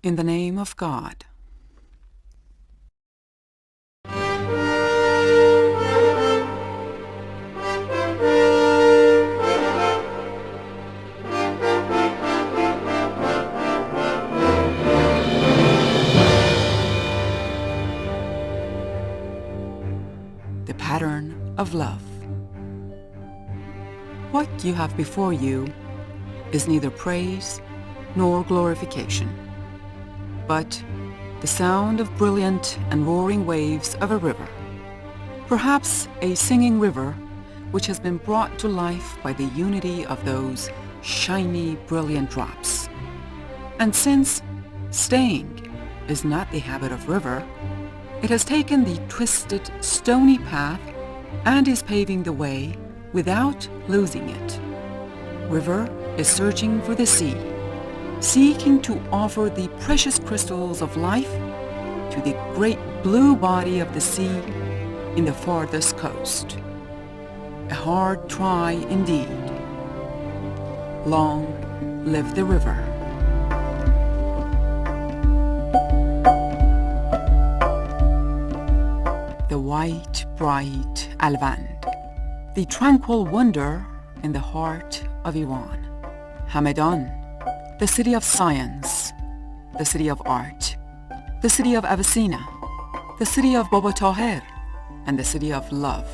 In the name of God. The pattern of love. What you have before you is neither praise nor glorification, but the sound of brilliant and roaring waves of a river, perhaps a singing river which has been brought to life by the unity of those shiny, brilliant drops. And since staying is not the habit of river, it has taken the twisted, stony path and is paving the way without losing it. River is searching for the sea, seeking to offer the precious crystals of life to the great blue body of the sea in the farthest coast. A hard try indeed. Long live the river. The white, bright Alvand, the tranquil wonder in the heart of Iran. Hamadan, the city of science, the city of art, the city of Avicenna, the city of Baba Tahir, and the city of love.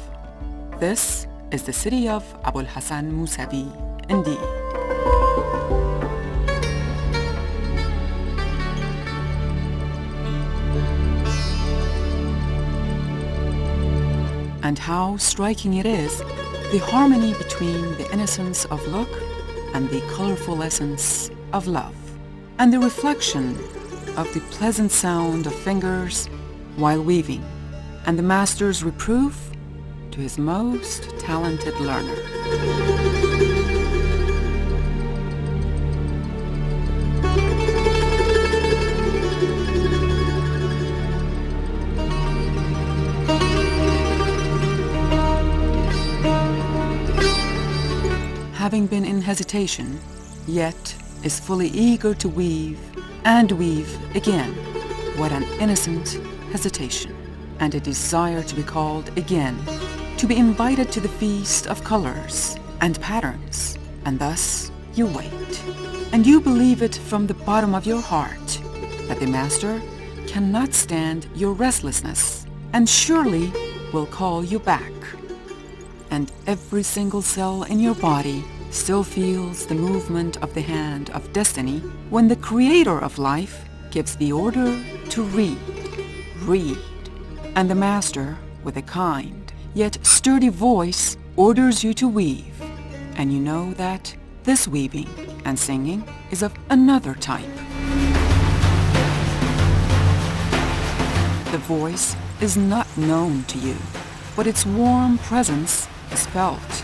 This is the city of Abolhassan Mousavi indeed. And how striking it is, the harmony between the innocence of look and the colorful essence of love, and the reflection of the pleasant sound of fingers while weaving, and the master's reproof to his most talented learner. Having been in hesitation, yet is fully eager to weave and weave again. What an innocent hesitation, and a desire to be called again, to be invited to the feast of colors and patterns. And thus you wait, and you believe it from the bottom of your heart that the master cannot stand your restlessness and surely will call you back. And every single cell in your body still feels the movement of the hand of destiny when the creator of life gives the order to read, and the master, with a kind yet sturdy voice, orders you to weave, and you know that this weaving and singing is of another type. The voice is not known to you, but its warm presence is felt.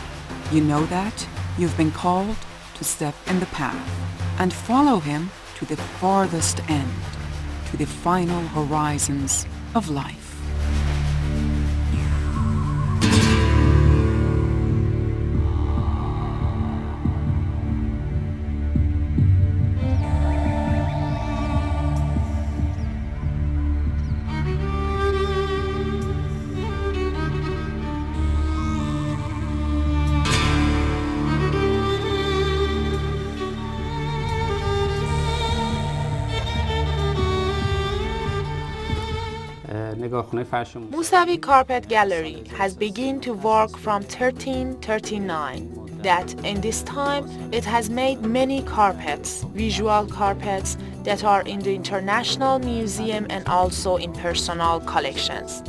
You know that you've been called to step in the path and follow him to the farthest end, to the final horizons of life. Mousavi Carpet Gallery has begun to work from 1339. That in this time it has made many carpets, visual carpets that are in the international museum and also in personal collections.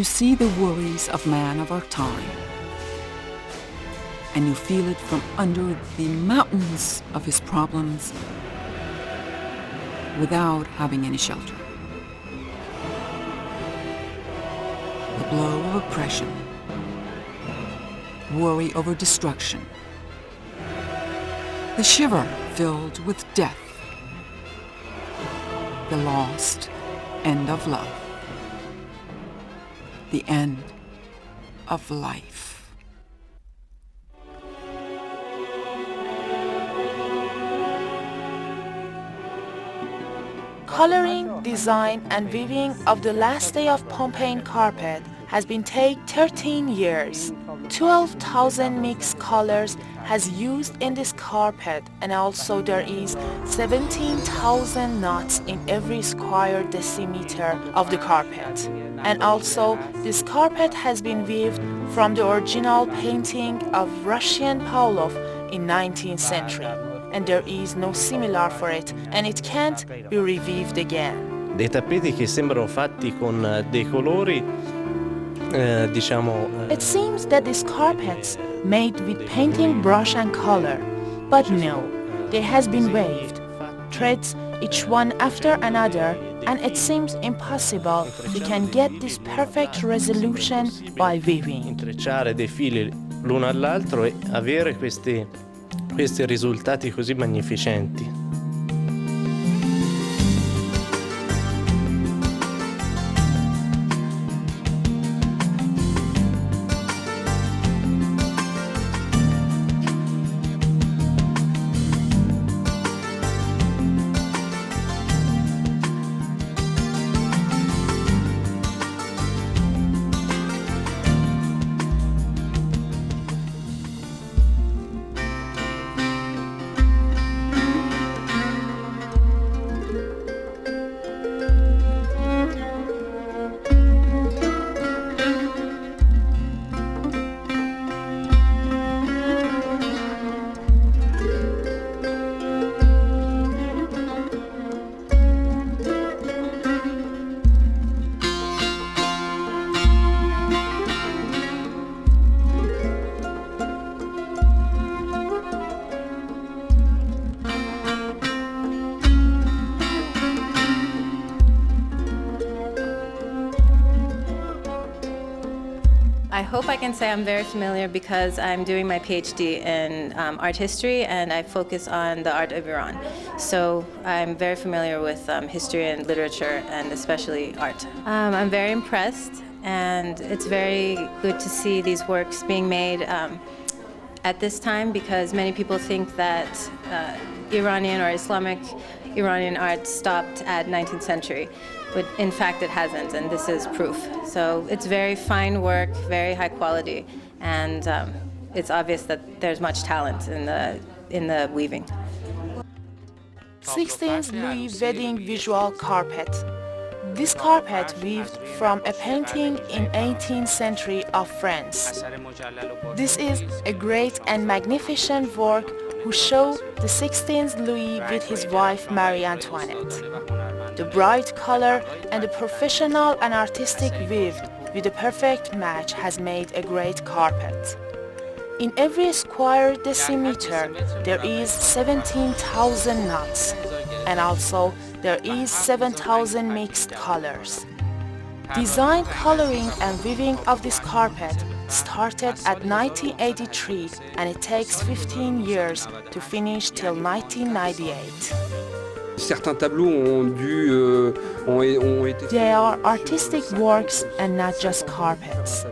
You see the worries of man of our time, and you feel it from under the mountains of his problems without having any shelter. The blow of oppression, worry over destruction, the shiver filled with death, the lost end of love, the end of life. Coloring, design, and weaving of the last day of Pompeian carpet has been take 13 years. 12,000 mixed colors has used in this carpet, and also there is 17,000 knots in every square decimeter of the carpet. And also this carpet has been weaved from the original painting of Russian Pavlov in 19th century. And there is no similar for it, and it can't be reweaved again. Dei tappeti che sembrano fatti con dei colori, It seems that these carpets made with painting brush and color, but no, they has been waved, threads each one after another, and it seems impossible you can get this perfect resolution by weaving. intrecciare dei fili l'uno all'altro e avere questi risultati così magnificenti. I hope I can say I'm very familiar because I'm doing my PhD in art history, and I focus on the art of Iran. So I'm very familiar with history and literature, and especially art. I'm very impressed, and it's very good to see these works being made at this time, because many people think that Iranian or Islamic Iranian art stopped at 19th century. But in fact it hasn't, and this is proof. So it's very fine work, very high quality, and it's obvious that there's much talent in the weaving. 16th Louis wedding visual carpet. This carpet weaved from a painting in 18th century of France. This is a great and magnificent work who show the 16th Louis with his wife Marie Antoinette. The bright color and the professional and artistic weave with a perfect match has made a great carpet. In every square decimeter there is 17,000 knots, and also there is 7,000 mixed colors. Design, coloring and weaving of this carpet started at 1983, and it takes 15 years to finish till 1998. Certains tableaux ont été... They are artistic works and not just carpets.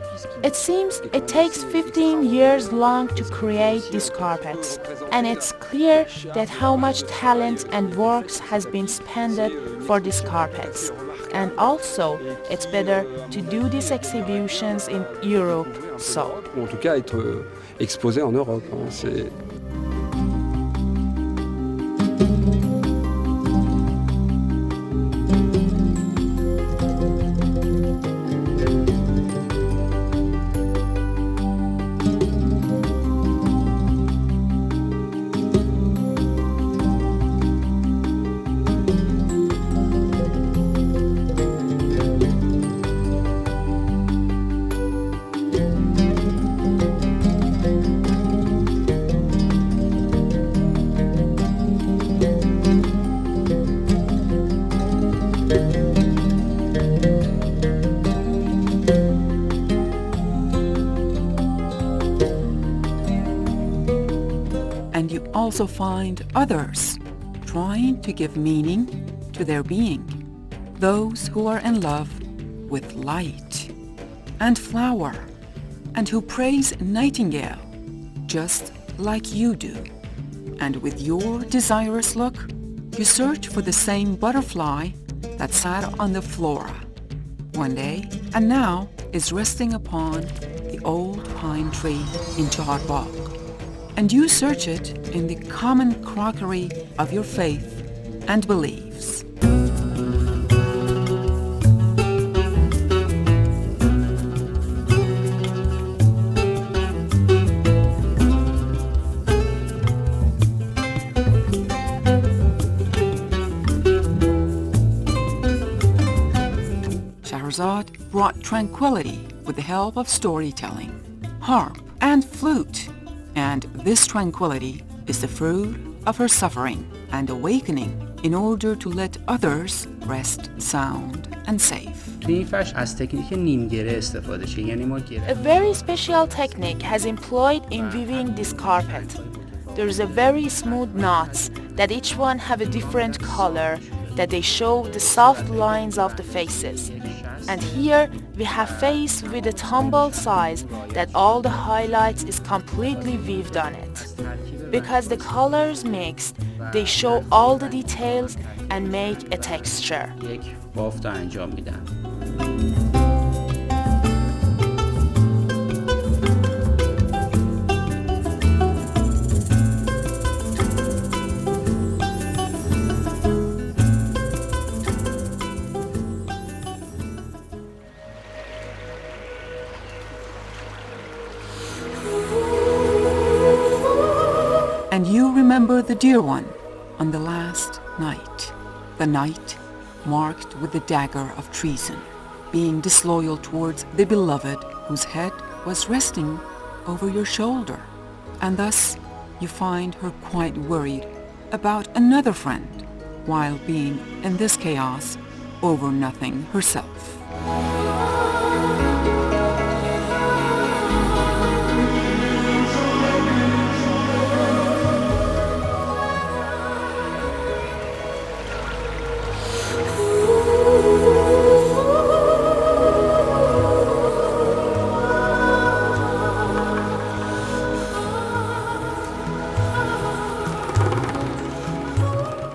It seems it takes 15 years long to create these carpets, and it's clear that how much talent and works has been spent for these carpets. And also, it's better to do these exhibitions in Europe, so. En tout cas, être exposé en Europe. also find others trying to give meaning to their being, those who are in love with light and flower, and who praise nightingale just like you do. And with your desirous look, you search for the same butterfly that sat on the flora one day and now is resting upon the old pine tree in Chaharbagh. And you search it in the common crockery of your faith and beliefs. Shahrazad brought tranquility with the help of storytelling, harp, and flute, and this tranquility is the fruit of her suffering and awakening in order to let others rest sound and safe. توی این فرش از تکنیک نیمگره استفاده شه، یعنی ما A very special technique has employed in weaving this carpet. There is a very smooth knots that each one have a different color, that they show the soft lines of the faces. And here we have face with a tumble size that all the highlights is completely weaved on it. Because the colors mixed, they show all the details and make a texture. یک بافت انجام میدن. And you remember the dear one on the last night, the night marked with the dagger of treason, being disloyal towards the beloved whose head was resting over your shoulder. And thus you find her quite worried about another friend, while being in this chaos over nothing herself.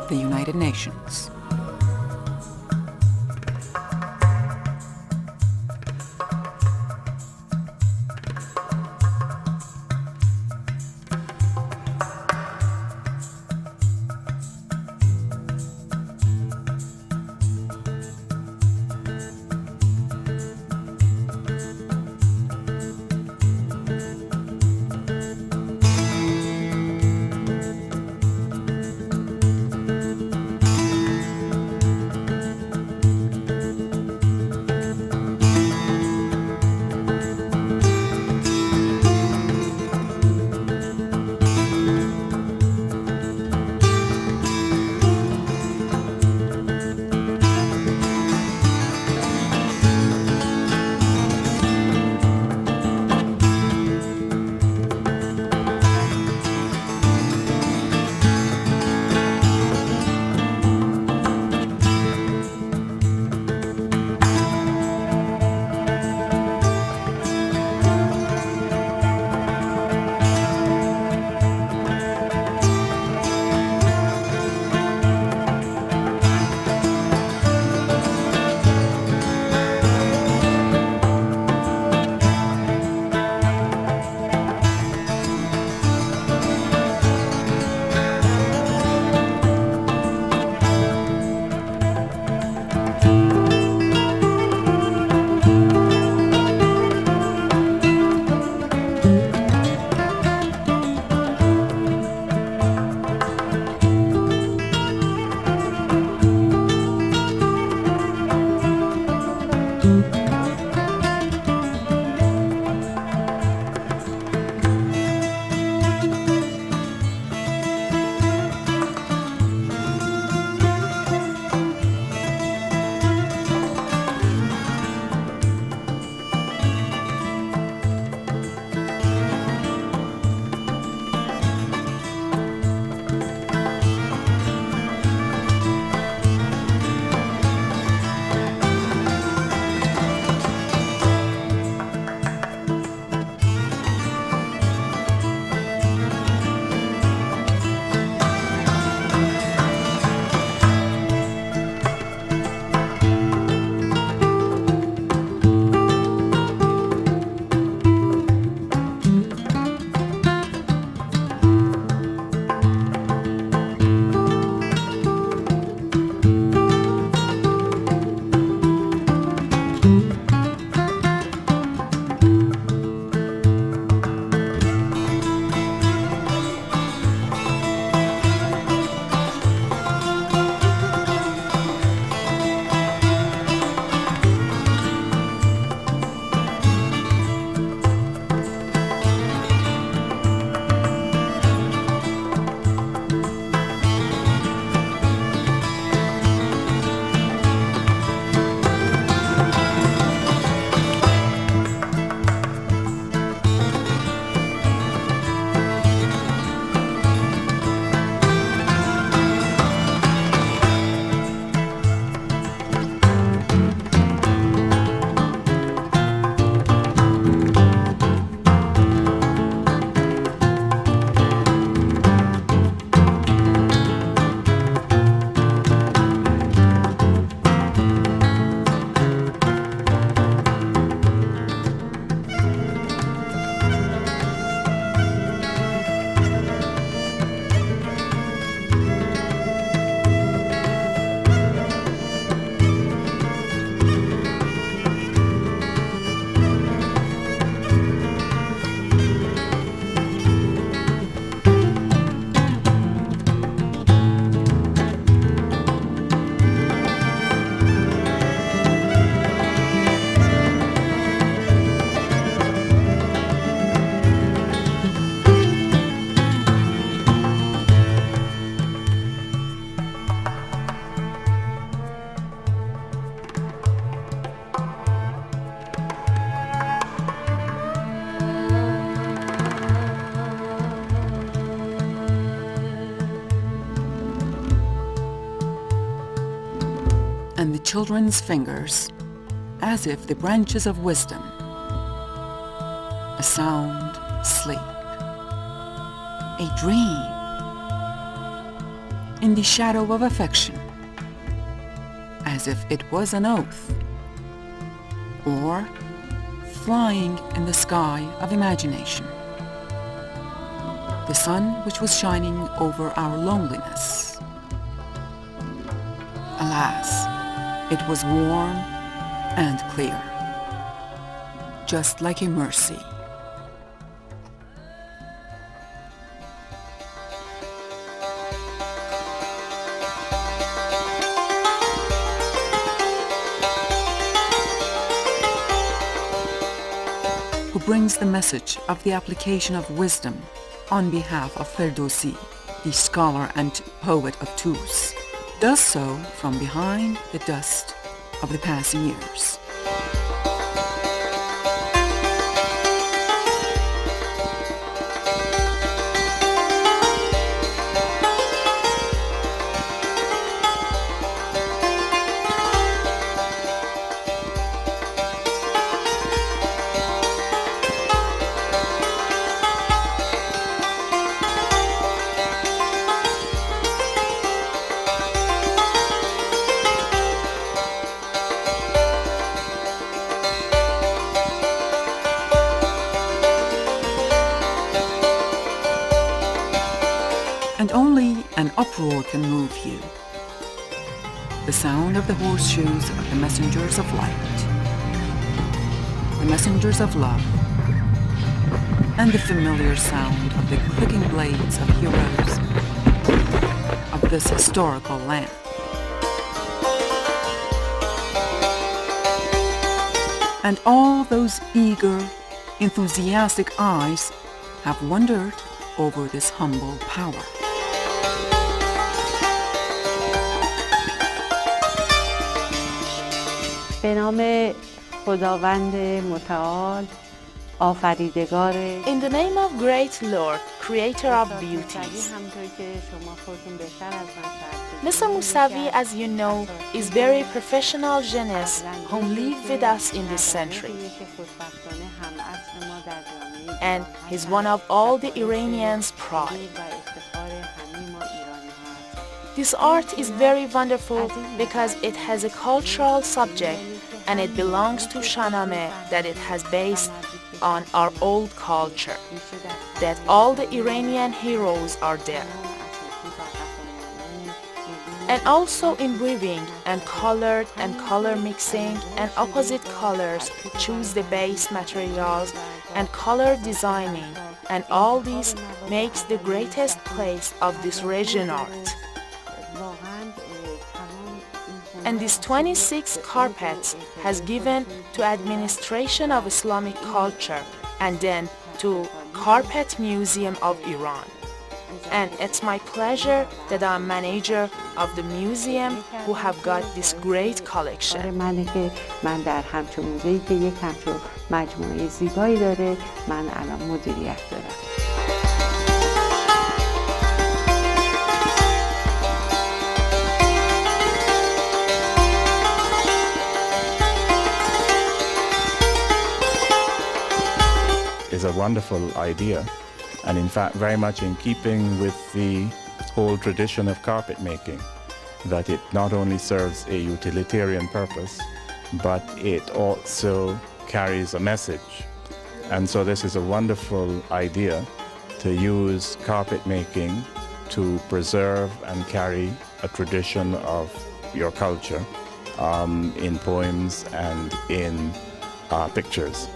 The United Nations. and the children's fingers as if the branches of wisdom. A sound sleep, a dream in the shadow of affection, as if it was an oath, or flying in the sky of imagination. The sun which was shining over our loneliness. Alas, it was warm and clear, just like a mercy. Who brings the message of the application of wisdom on behalf of Ferdowsi, the scholar and poet of Tus, does so from behind the dust of the passing years. And only an uproar can move you. The sound of the horseshoes of the messengers of light, the messengers of love, and the familiar sound of the clicking blades of heroes of this historical land. And all those eager, enthusiastic eyes have wondered over this humble power. به نام خداوند متعال آفریدگار In the name of great Lord, creator of beauties. همونطور که شما خودتون بهتر از من شاید Mr. Mousavi, as you know, is very professional genius whom live with us in this century. And he's one of all the Iranians' pride. This art is very wonderful because it has a cultural subject and it belongs to Shahnameh, that it has based on our old culture, that all the Iranian heroes are there. And also in weaving and color mixing and opposite colors, choose the base materials and color designing, and all this makes the greatest place of this region art. And these 26 carpets has given to administration of Islamic culture and then to Carpet Museum of Iran. And it's my pleasure that I'm manager of the museum who have got this great collection. منه که من در همچون موزه‌ای که یک همچون مجموعه زیبایی داره من الان مدیریت دارم. Is a wonderful idea, and in fact very much in keeping with the whole tradition of carpet making, that it not only serves a utilitarian purpose, but it also carries a message. And so this is a wonderful idea to use carpet making to preserve and carry a tradition of your culture in poems and in pictures.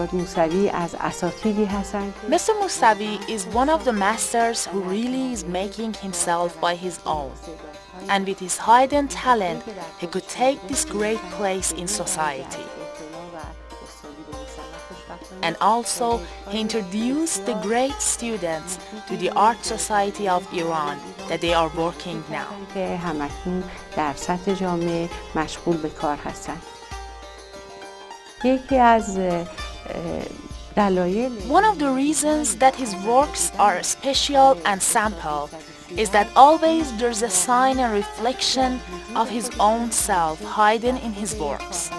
استاد موسوی از اساتیدی هستند. Mr. Mousavi is one of the masters who really is making himself by his own. And with his hidden talent, he could take this great place in society. And also, he introduced the great students to the Art Society of Iran that they are working now. که همکنون در سطح جامعه مشغول به کار هستند. یکی از دلایل One of the reasons that his works are special and sample is that always there's a sign and reflection of his own self hidden in his works.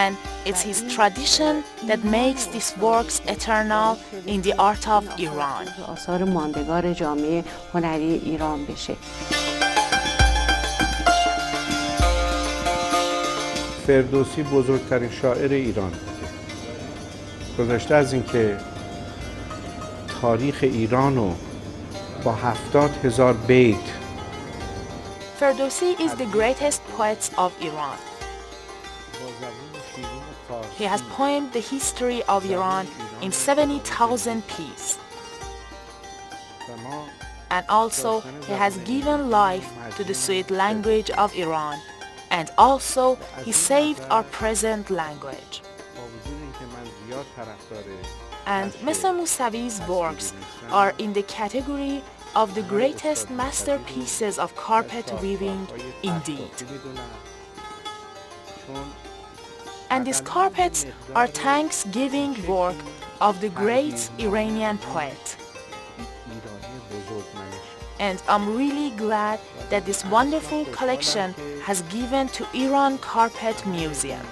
And it's his tradition that makes these works eternal in the art of Iran. آثار ماندگار جامعه هنری ایران بشه. فردوسی بزرگترین شاعر ایران بوده. گذشته از اینکه تاریخ ایران رو با 70,000 بیت Ferdowsi is the greatest poet of Iran. He has poemed the history of Iran in 70,000 pieces. And also, he has given life to the Suyid language of Iran. And also, he saved our present language. And Mr. Mousavi's works are in the category of the greatest masterpieces of carpet weaving indeed. And these carpets are thanksgiving work of the great Iranian poet. And I'm really glad that this wonderful collection has given to Iran Carpet Museum.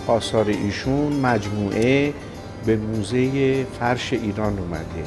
آثار ایشون مجموعه به موزه فرش ایران اومده.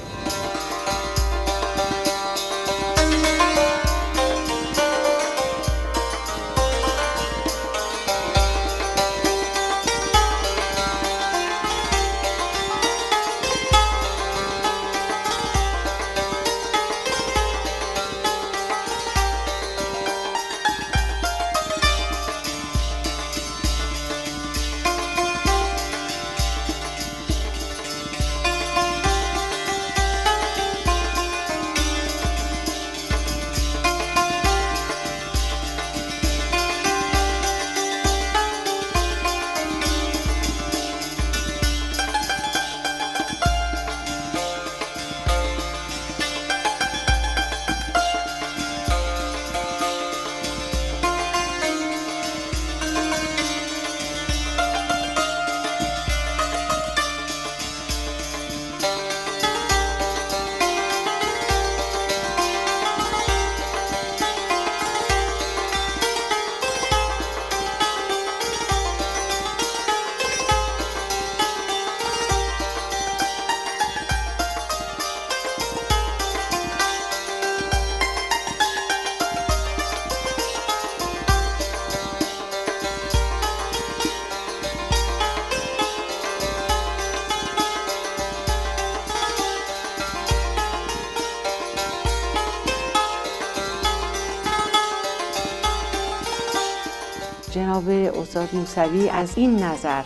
جناب استاد موسوی از این نظر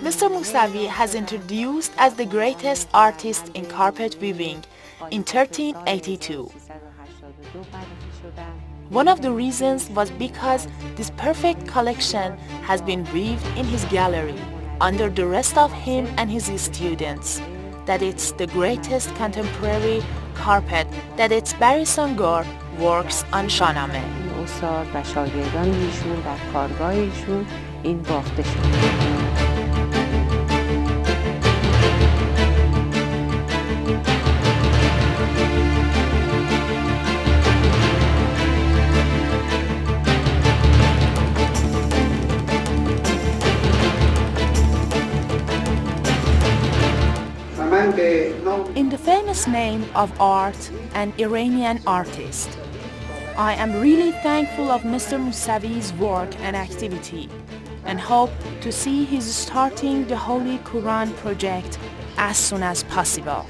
Mr. Mousavi has introduced as the greatest artist in carpet weaving in 1382. One of the reasons was because this perfect collection has been weaved in his gallery under the rest of him and his students, that it's the greatest contemporary carpet that its Barisangor works on Shahnameh. استاد و شاگردان ایشون در کارگاه ایشون این بافته شد. In the famous name of art and Iranian artist, I am really thankful of Mr. Mousavi's work and activity and hope to see his starting the Holy Quran project as soon as possible.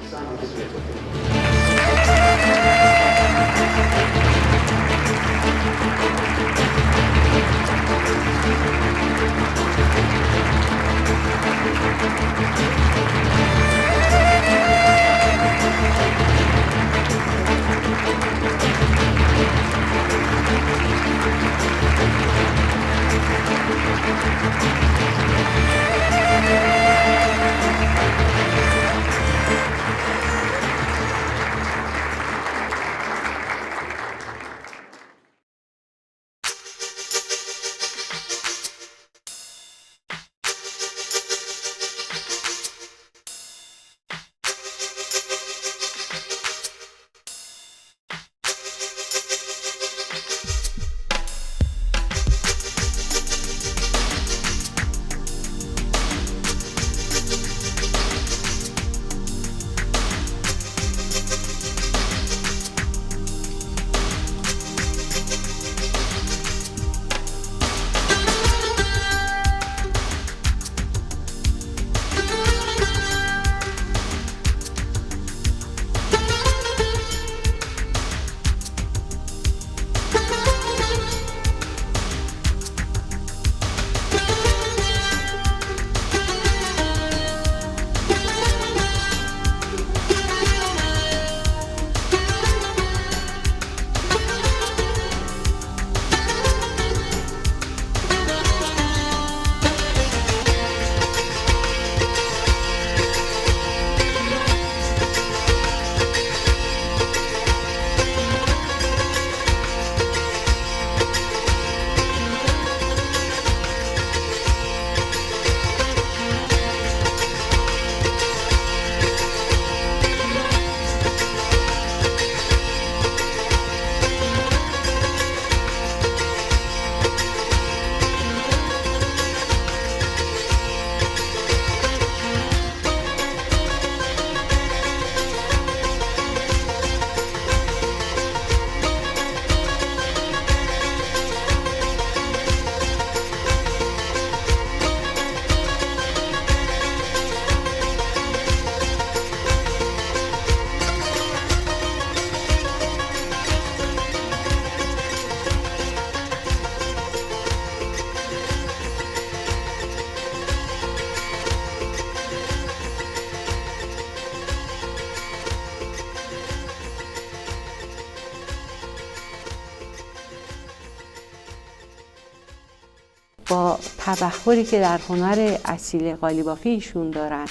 با تبحری که در هنر اصیل قالیبافی ایشون دارن.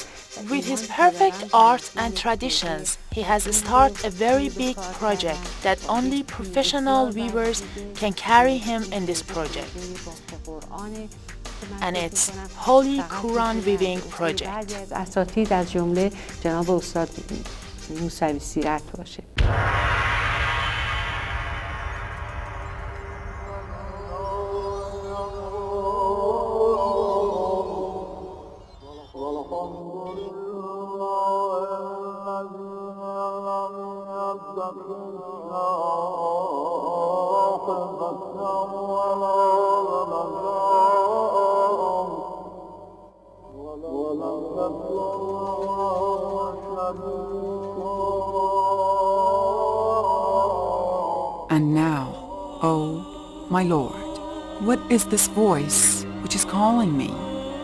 With his perfect art and traditions, he has started a very big project that only professional weavers can carry him in this project. And it's Holy Quran Weaving Project. اساتید از جمله جناب استاد موسوی سیرت باشه. And now, oh, my Lord, what is this voice which is calling me?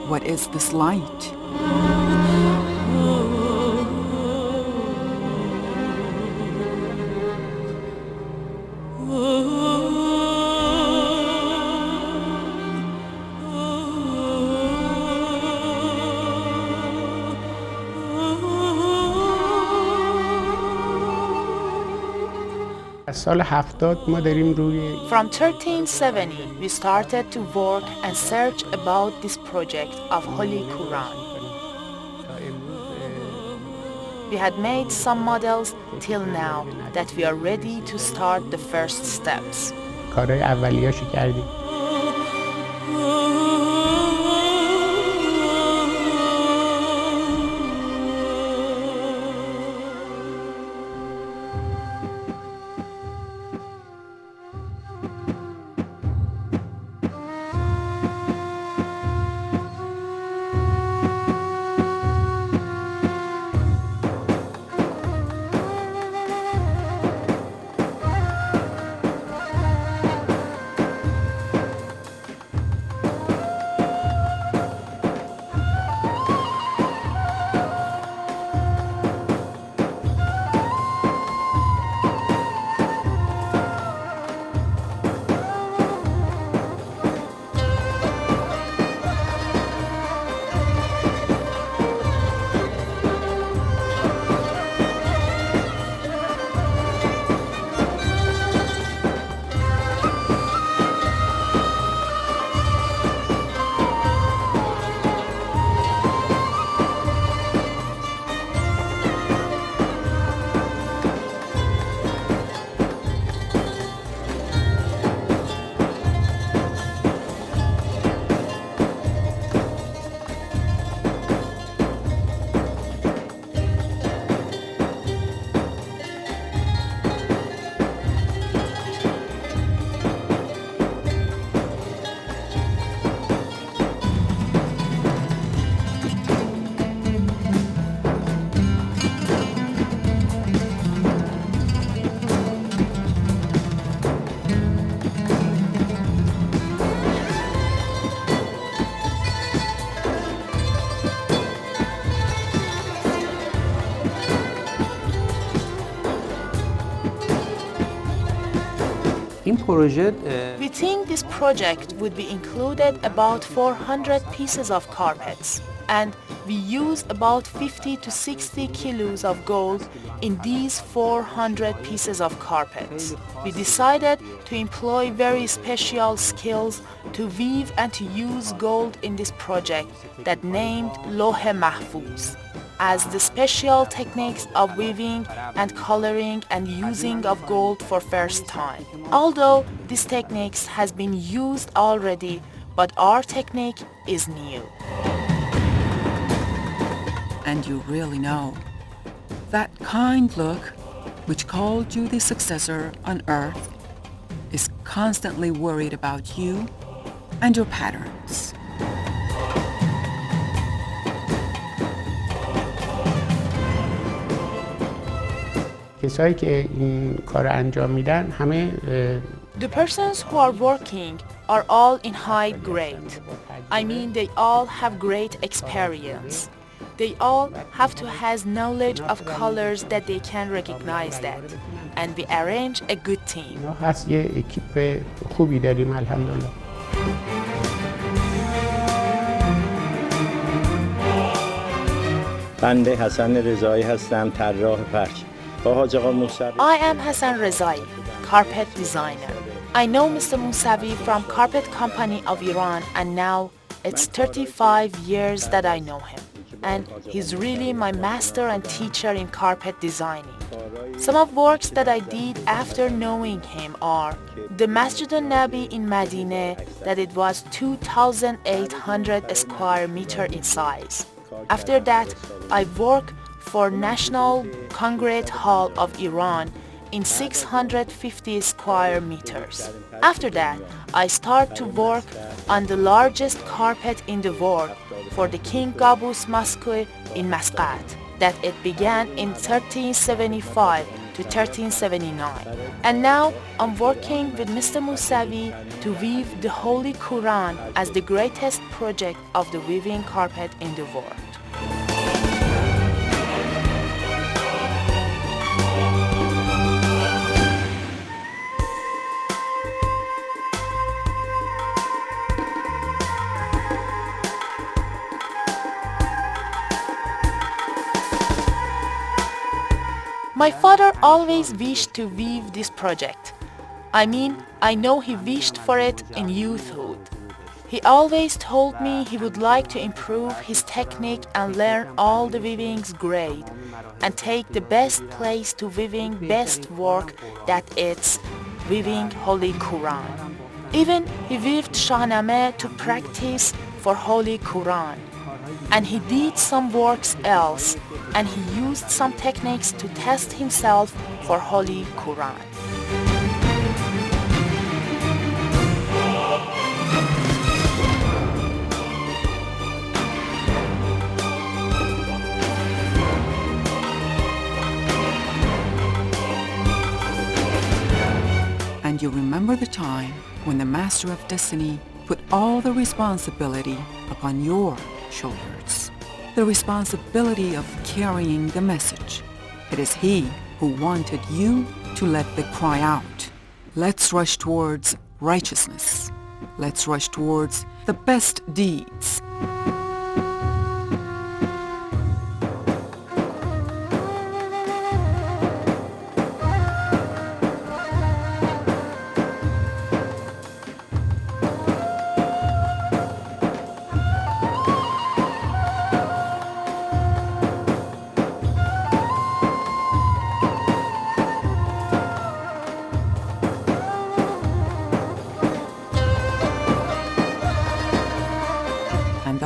What is this light? سال 70 ما داریم روی From 1370 we started to work and search about this project of Holy Quran. We had made some models till now that we are ready to start the first steps. کارهای اولیاشو کردیم. این پروژه We think this project would be included about 400 pieces of carpets, and we use about 50 to 60 kilos of gold in these 400 pieces of carpets. We decided to employ very special skills to weave and to use gold in this project that named Mahfuze, as the special techniques of weaving and coloring and using of gold for first time. Although these techniques has been used already, but our technique is new. And you really know, that kind look, which called you the successor on earth, is constantly worried about you and your patterns. کسایی که این کار انجام میدن همه The persons who are working are all in high grade. I mean, they all have great experience. They all have to has knowledge of colors that they can recognize that. And we arrange a good team. هست یه اکیپ خوبی داریم الحمدلله. بنده حسن رضایی هستم، طراح فرش. با حاج آقا موسوی. I am Hassan Rezai, carpet designer. I know Mr. Mousavi from Carpet Company of Iran, and now it's 35 years that I know him. And he's really my master and teacher in carpet designing. Some of works that I did after knowing him are the Masjid al-Nabi in Medina, that it was 2,800 square meter in size. After that, I worked for National Congress Hall of Iran in 650 square meters. After that, I started to work on the largest carpet in the world for the King Qaboos Mosque in Muscat, that it began in 1375 to 1379. And now I'm working with Mr. Mousavi to weave the Holy Quran as the greatest project of the weaving carpet in the world. My father always wished to weave this project. I mean, I know he wished for it in youthhood. He always told me he would like to improve his technique and learn all the weaving's grade and take the best place to weaving best work, that it's weaving Holy Quran. Even he weaved Shahnameh to practice for Holy Quran. And he did some works else, and he used some techniques to test himself for Holy Quran. And you remember the time when the Master of Destiny put all the responsibility upon your shoulders. The responsibility of carrying the message. It is he who wanted you to let the cry out. Let's rush towards righteousness. Let's rush towards the best deeds.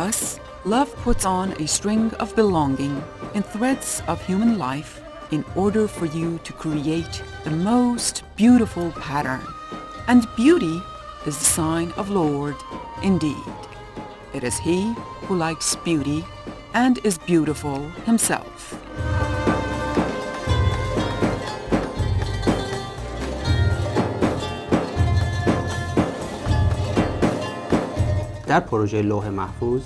Thus, love puts on a string of belonging in threads of human life in order for you to create the most beautiful pattern. And beauty is the sign of Lord indeed. It is he who likes beauty and is beautiful himself. در پروژه لوح محفوظ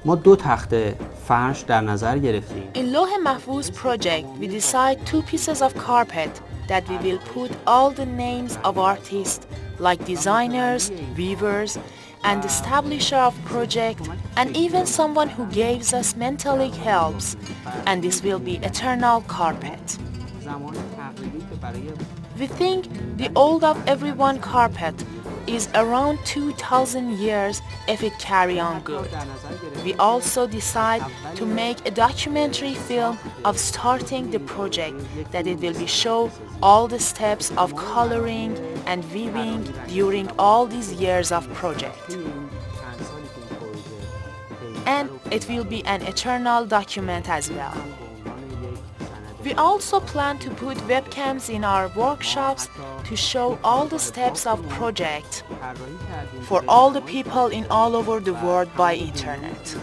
ما 2 تخته فرش در نظر گرفتیم. In Loh Mahfuz project, we decide 2 pieces of carpet that we will put all the names of artists like designers, weavers, and establisher of project, and even someone who gives us mentally helps, and this will be eternal carpet. We think the old of everyone carpet is around 2,000 years if it carry on good. We also decide to make a documentary film of starting the project that it will be show all the steps of coloring and weaving during all these years of project. And it will be an eternal document as well. We also plan to put webcams in our workshops to show all the steps of project for all the people in all over the world by internet.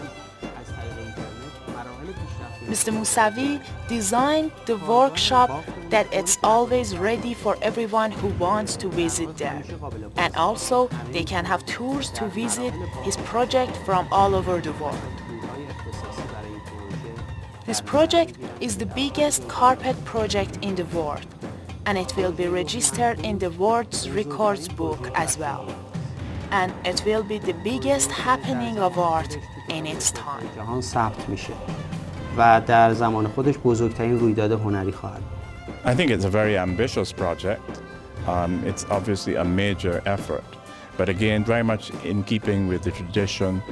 Mr. Mousavi designed the workshop that it's always ready for everyone who wants to visit there. And also they can have tours to visit his project from all over the world. This project is the biggest carpet project in the world, and it will be registered in the World Records book as well. And it will be the biggest happening of art in its time. جهان ثبت میشه و در زمان خودش بزرگترین رویداد هنری خواهد. I think it's a very ambitious project. It's obviously a major effort, but again, very much in keeping with the tradition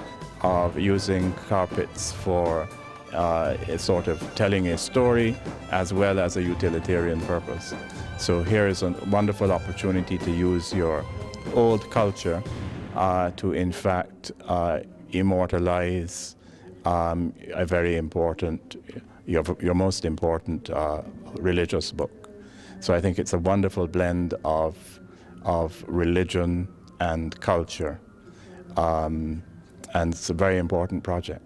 of using carpets for a sort of telling a story as well as a utilitarian purpose. So here is a wonderful opportunity to use your old culture to in fact immortalize a very important, your most important religious book. So I think it's a wonderful blend of religion and culture, and it's a very important project.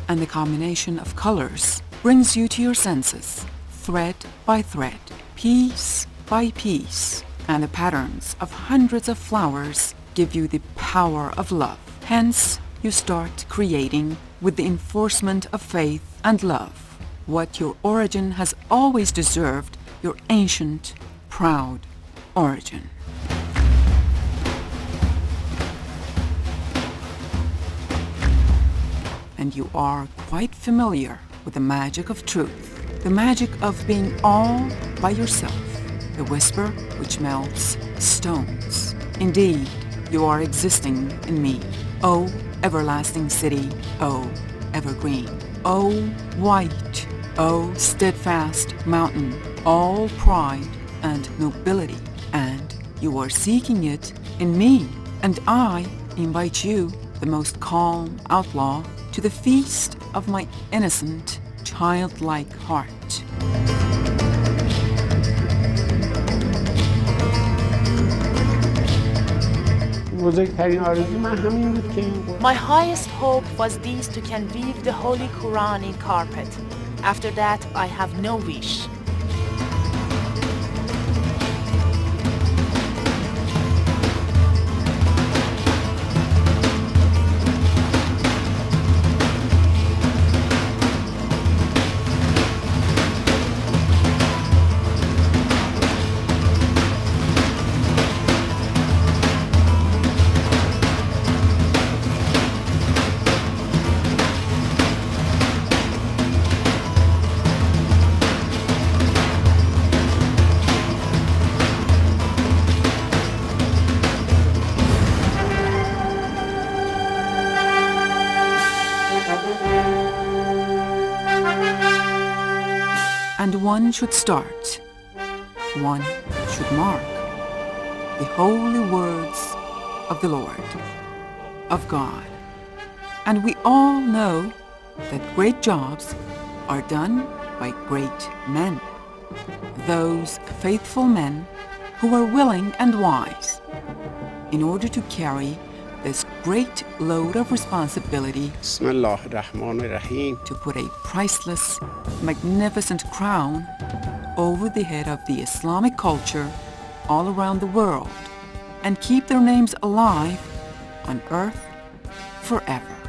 And the combination of colors brings you to your senses, thread by thread, piece by piece, and the patterns of hundreds of flowers give you the power of love. Hence, you start creating with the enforcement of faith and love, what your origin has always deserved, your ancient, proud origin. And you are quite familiar with the magic of truth, the magic of being all by yourself, the whisper which melts stones. Indeed, you are existing in me, O everlasting city, O evergreen, O white, O steadfast mountain, all pride and nobility, and you are seeking it in me, and I invite you, the most calm outlaw, to the feast of my innocent, childlike heart. My highest hope was this to can weave the Holy Quran in carpet. After that, I have no wish. And one should start, one should mark the holy words of the Lord, of God. And we all know that great jobs are done by great men, those faithful men who are willing and wise in order to carry this great load of responsibility to put a priceless, magnificent crown over the head of the Islamic culture all around the world and keep their names alive on earth forever.